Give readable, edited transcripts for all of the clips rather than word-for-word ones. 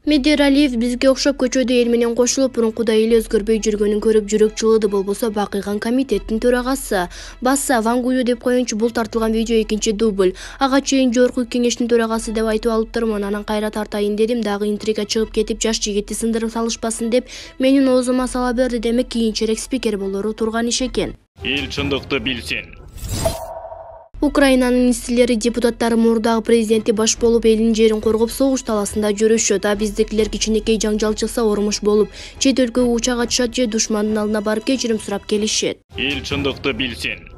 Медер Алиев бизге окшоп көчөдө эл менен кошулуп, мурункудай эле өзгөрбөй жүргөнүн көрүп жүрөк жылыды. Болбосо бакыйган комитеттин төрагасы Басса Вангую деп коюнчу бул тартылган видео экинчи дубль. Ага чейин жогорку кеңештин төрагасы деп айтып алыптырмын. Анан кайра тартайын дедим, дагы интрига чыгып кетип, жаш жигитти сындырып салышпасын деп менин оозума сала берди. Демек кийинчерээк спикер болору турган иш экен. Эл чындыкты билсин. Украинанын министрлери, депутаттары мурдагы президенти баш болуп, элдин жерин коргоп, согуш таласында жүрүшөт. А биздикилер кичинекей жаңжал чыкса ормуш болуп, чет өлкөгө учак ачышат же душмандын алдына барып кечирим сурап келишет. Эл чындыкты билсин.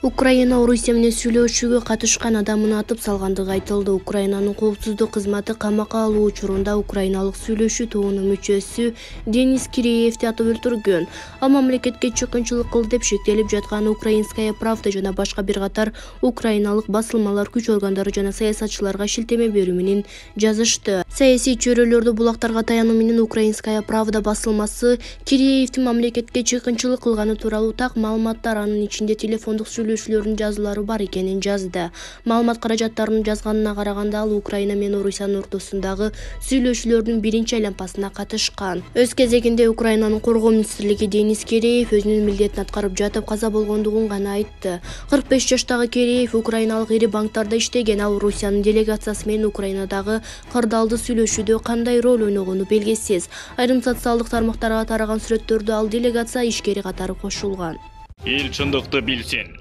Украина Орусия менен сүйлөшүүгө катышкан адамын атып салгандыгы айтылды. Украинанын коопсуздук кызматы камакка алуу учурунда украиналык сүйлөшүү тобунун мүчөсү Денис Киреевди атып өлтүргөн. Ал мамлекетке чыккынчылык кылды деп шектелип жаткан Украинская правда жана башка бир катар украиналык басылмалар күч органдары жана саясатчыларга шилтеме берүү менен жазышты. Саясий чөйрөлөрдү булактарга таянуу менен Украинская правда басылмасы Киреевдин мамлекетке чыккынчылык кылганы тууралуу так маалыматтар, анын ичинде телефондук сүйлөшүүлөрдүн жазуулары бар экенин жазды. Маалымат каражаттарынын жазганына караганда, ал Украина менен Орусиянын ортосундагы сүйлөшүүлөрдүн биринчи айланпасына катышкан. Өз кезегинде Украинанын коргоо министрлиги Денис Киреев өзүнүн милдетин аткарып жатып каза болгондугун гана айтты. 45 жаштагы Киреев украиналык ири банктарда иштеген. Ал Орусиянын делегациясы менен Украинадагы кырдаалды сүйлөшүүдө кандай роль ойногону белгисиз. Айрым социалдык тармактарга тараган сүрөттөрдө ал делегация ишкери катары кошулган. Эл чындыкты билсин.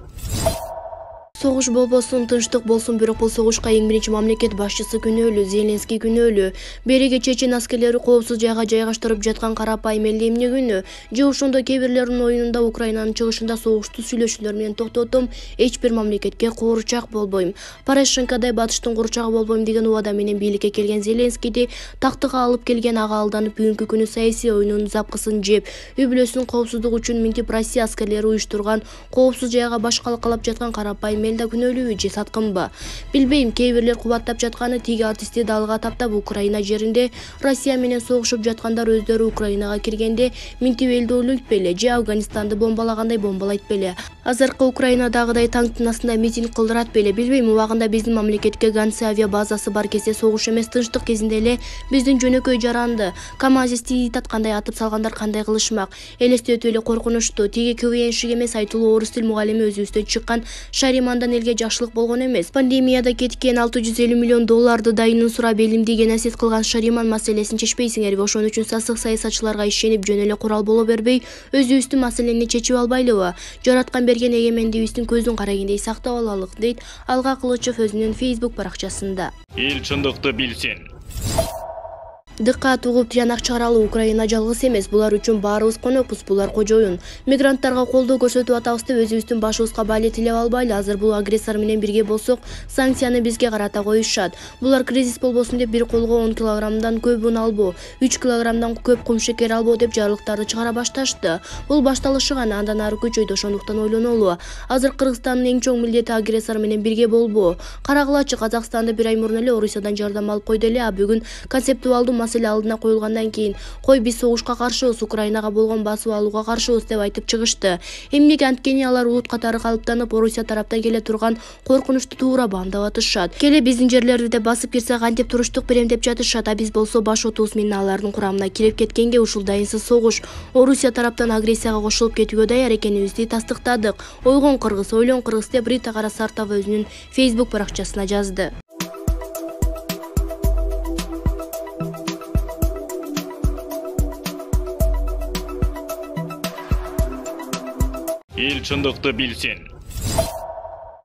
Согуш болбосун, тынчтык болсун, бирок бул согушка эң биринчи мамлекет башчысы күнөөлүү, Зеленский күнөөлүү. Береге чечен аскерлери коопсуз жайга жайгаштырып жаткан карапайым элди эмне күнөө? Же ошондо кээ бирлеринин оюнунда Украинанын чыгышында согушту сүйлөшүүлөр менен токтотом, эч бир мамлекетке куурчак болбойм. Порошенкодай батыштын куурчагы болбойм деген убада менен бийликке келген Зеленскийди тактыга алып келген ага алданып, бүгүнкү күнү саясий оюнунун запкысын жеп, үй бүлөсүнүн коопсуздугу үчүн минтип Россия аскерлери уюштурган коопсуз жайга баш калкалап жаткан карапайым да күнөөлүүбү же саткынбы? Билбейм, кээ бирлер кубаттап жатканы тиги артистти далга таптап Украина жеринде Россия менен согушуп жаткандар өздөрү Украинага киргенде минтип элди ойлойт беле, же Афганистанды бомбалагандай бомбалайт беле? Азыркы Украинадагыдай танктын астында митинг кылдырат беле? Билбейм, убагында биздин мамлекетке Ганцы авиа базасы бар кезде согуш эмес, тынчтык кезинде эле биздин жөнөкөй жаранды КамАЗисти таткандай атып салгандар кандай кылышмак? Элестетүү эле коркунучтуу. Тиги КВНшик эмес, айтылуу орус тил мугалими өзүбүздөн чыккан Шаримандан элге жакшылык болгон эмес. Пандемияда кеткен 650 миллион долларды дайынын сурап элим деген асет кылган Шариман маселесин чечпейсиңерби? Ошон үчүн сасык саясатчыларга ишенип жөн эле курал боло бербей, өзүбүздүн маселени чечип албайлыбы? Жараткан берген эгемендигибиздин көздүн карагендей сактап алалык, дейт Алга Кылычев өзүнүн Facebook баракчасында. Эл чындыкты билсин. Дыккат угуп, тыянак чыгаралы. Украина жалгыз эмес, булар үчүн баарыбыз конокпуз, булар кожоюн. Мигранттарга колдоо көрсөтүп атабыз деп өзүбүздүн башыбызга бали тилеп албайлы. Азыр бул агрессор менен бирге болсок, санкцияны бизге карата коюшат. Булар кризис болбосун деп бир колго 10 килограммдан көп un албоо, 3 килограммдан көп кум шекер албоо деп жарлыктарды чыгара башташты. Бул башталышы гана, андан ары көчөйдү, ошондуктан ойлонолу. Азыр Кыргызстандын эң чоң милдети агрессор менен бирге болбоо. Карагылачы, Казакстанды бир ай мурун эле Орусиядан жардам алып койду эле, а бүгүн концептуалдуу маселе алдына коюлгандан кийин кой биз согушка каршыбыз, Украинага болгон басып алууга каршыбыз деп айтып чыгышты. Эмнеге? Анткени алар улут катары калыптанып, Орусия тараптан келе турган коркунучту туура баамдап атышат. Келе биздин жерлерди деп басып кирсе кантип туруштук берем деп жатышат. А биз болсо баш отубуз менен алардын курамына кирип кеткенге ушул дайынсыз согуш, Орусия тараптан агрессияга кошулуп кетүүгө даяр экенибизди тастыктадык. Ойгон кыргыз, ойлон кыргыз деп Рита Карасартова өзүнүн Facebook баракчасына жазды. Эл чындыкты билсин.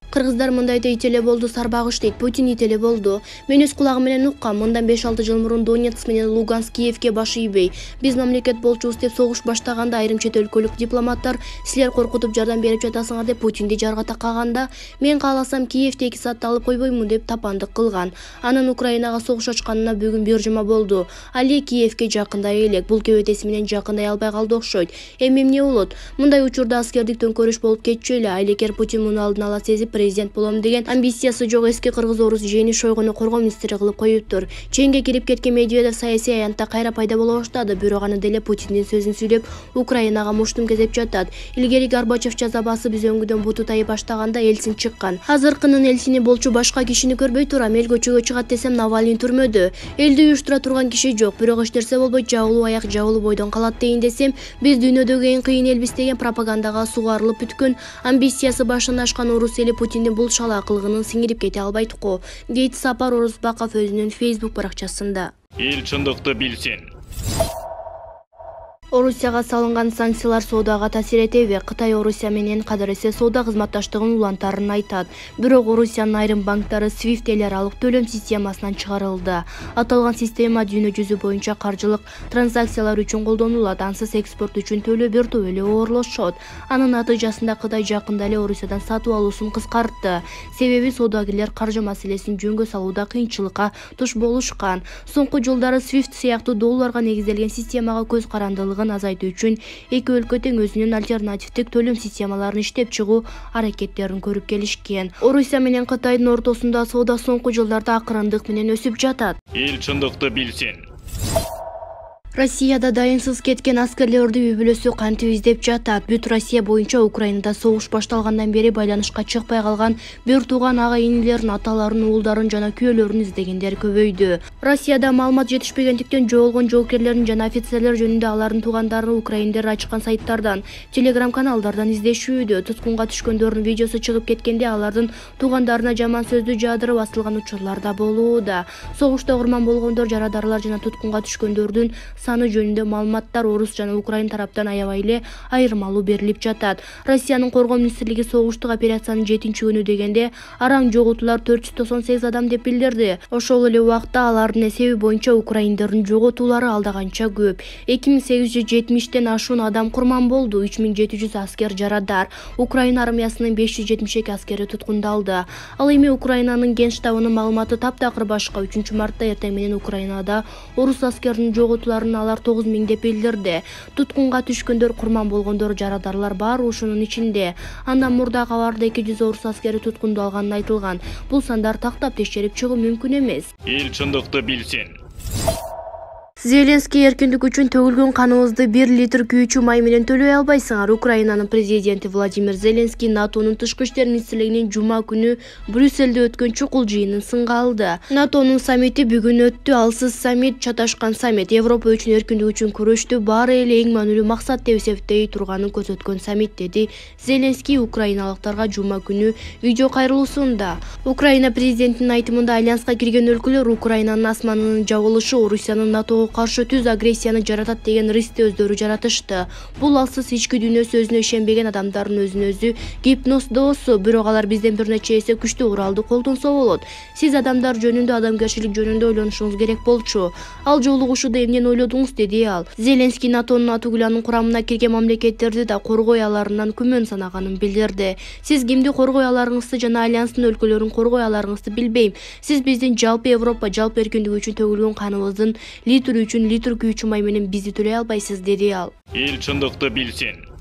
Кыргыздар мындай ит эле болду, сарбагыш дейт. Путин ит эле болду. Мен өз кулагым менен уккам. Мындан 5-6 жыл мурун Донецк менен Луганск Киевге баш ийбей, биз мамлекет болчубуз деп согуш баштаганда айрым чет өлкөлүк дипломаттар силер коркутуп жардам берип жатасыңар деп Путинди жарга таккаганда, мен кааласам Киевди 2 саатта алып койбоймун деп тапандык кылган. Анын Украинага согуш ачканына бүгүн 1 жума болду. Али Киевге жакындай элек, бул кебетеси менен жакындай албай калды окшойт. Эми эмне болот? Мындай учурда аскердик төңкөрүш болуп кетчү эле. Айлекер Путин муну алдын ала сезип, президент болом деген амбициясы жок эски кыргыз орус Жээниш Шойгуну коргоо министри кылып коюптур. Ченге кирип кеткен Медведев саясий аянтта кайра пайда боло баштады. Бирок аны деле Путиндин сөзүн сүйлөп Украинага муштум кезеп жатат. Илгери Горбачев жаза басып өзөңгүдөн буту тай баштаганда Элсин чыккан. Азыркынын Элсини болчу башка кишини көрбөй турам. Эл көчөгө чыгат десем Навальный түрмөдө. Элди уюштура турган киши жок. Бирок эч нерсе болбойт, жабылуу аяк жабылуу бойдон калат дейин десем, биз дүйнөдөгү эң кыйын элбиз деген пропагандага сугарылып бүткөн, амбициясы башын ашкан орус эли Путиндин бул шала кылыгынын сиңирип кете албайт го, дейт Сапар Орусбаков өзүнүн Facebook баракчасында. Эл чындыкты билсин. Орусияга салынган санкциялар соодага таасир этеби? Кытай Орусия менен кадыресе соода кызматташтыгын улантарын айтат. Бирок Орусиянын айрым банктары SWIFT эл аралык төлөм системасынан чыгарылды. Аталган система дүйнө жүзү боюнча каржылык транзакциялар үчүн колдонулат, ансыз экспорт үчүн төлөө бир топ эле оорлошот. Анын натыйжасында Кытай жакында эле Орусиядан сатып алуусун кыскартты. Себеби соодагерлер каржы маселесин жөнгө салууда кыйынчылыкка туш болушкан. Соңку жылдары SWIFT сыяктуу долларга негизделген системага көз карандылыгын азайтуу үчүн эки өлкө тең өзүнүн альтернативдик төлөм системаларын иштеп чыгуу аракеттерин көрүп келишкен. Орусия менен Кытайдын ортосунда соода соңку жылдарда акырындык менен өсүп жатат. Эл чындыкты билсин. Россияда дайынсыз кеткен аскерлерди үй бүлөсү кантип издеп жатат. Бүт Россия боюнча Украинада согуш башталгандан бери байланышка чыкпай калган бир тууган ага-инилерин, аталарын, уулдарын жана күйөөлөрүн издегендер көбөйдү. Россияда маалымат жетишпегендиктен жоголгон жоокерлерин жана офицерлер жөнүндө алардын туугандарын украиндер ачкан сайттардан, телеграм-каналдардан издешүүдө. Туткунга түшкөндөрдүн видеосу чыгып кеткенде алардын туугандарына жаман сөздү жаадырып асылган учурлар да болууда. Согушта курман болгондор, жарадарлар жана туткунга түшкөндөрдүн саны жөнүндө маалыматтар орус жана украин тараптан аябай эле айырмалуу берилип жатат. Россиянын коргоо министрлиги согуштук операциянын 7-күнү дегенде араң жоготуулар 498 адам деп билдирди. Ошол эле убакта алардын эсеби боюнча украиндердин жоготуулары алдаганча көп. 2870ден ашуун адам курман болду, 3700 аскер жарадар. Украин армиясынын 572 аскери туткундалды. Ал эми Украинанын Генштабынын маалыматы таптакыр башка. 3-мартта эртең менен Украинада орус аскеринин жоготууларын алар 9000 деп билдирди. Туткунга түшкөндөр, курман болгондор, жарадарлар баары ушунун ичинде. Андан мурда кабарда 200 орус аскери туткунду алганын айтылган. Бул сандар тактап текшерип чыгуу мүмкүн эмес. Эл чындыкты билсин. Зеленский эркиндик үчүн төгүлгөн каныбызды 1 литр күйүүчү май менен төлөй албайсыңар. Украинанын президенти Владимир Зеленский НАТОнун тышкы иштер министрлигинин жума күнү Брюссельде өткөн чукул жыйынын сынга алды. НАТОнун саммити бүгүн өттү. Алсыз саммит, чаташкан саммит, Европа үчүн эркиндик үчүн күрөштү баары эле эң маанилүү максат деп эсептей турганын көрсөткөн саммит, деди Зеленский украиналыктарга жума күнү видео кайрылуусунда. Украина президентинин айтымында альянска кирген өлкөлөр Украинанын асманынын жабылышы Орусиянын НАТОго каршы түз агрессияны жаратат деген ристи өздөрү жаратышты. Бул алсыз ички дүйнөсү өзүнө ишенбеген адамдардын өзүн өзү гипноздоосу, бирок алар бизден бир нече эсе күчтүү куралды колдонсо болот. Сиз адамдар жөнүндө, адамгерчилик жөнүндө ойлонушуңуз керек болчу. Ал жолугушууда эмнени ойлодуңуз, деди ал. Зеленский НАТОнун атууланын курамына кирген мамлекеттерди да коргой аларынан күмөн санаганын билдирди. Сиз кимди коргой аларыңызды жана альянстын өлкөлөрүн коргой аларыңызды билбейм. Сиз биздин жалпы Европа, жалпы эркиндик үчүн төгүлгөн каныбыздын литр үчүн литр күйүүчү май менен бизди төлөй албайсыз, деди ал. Эл чындыкты билсин.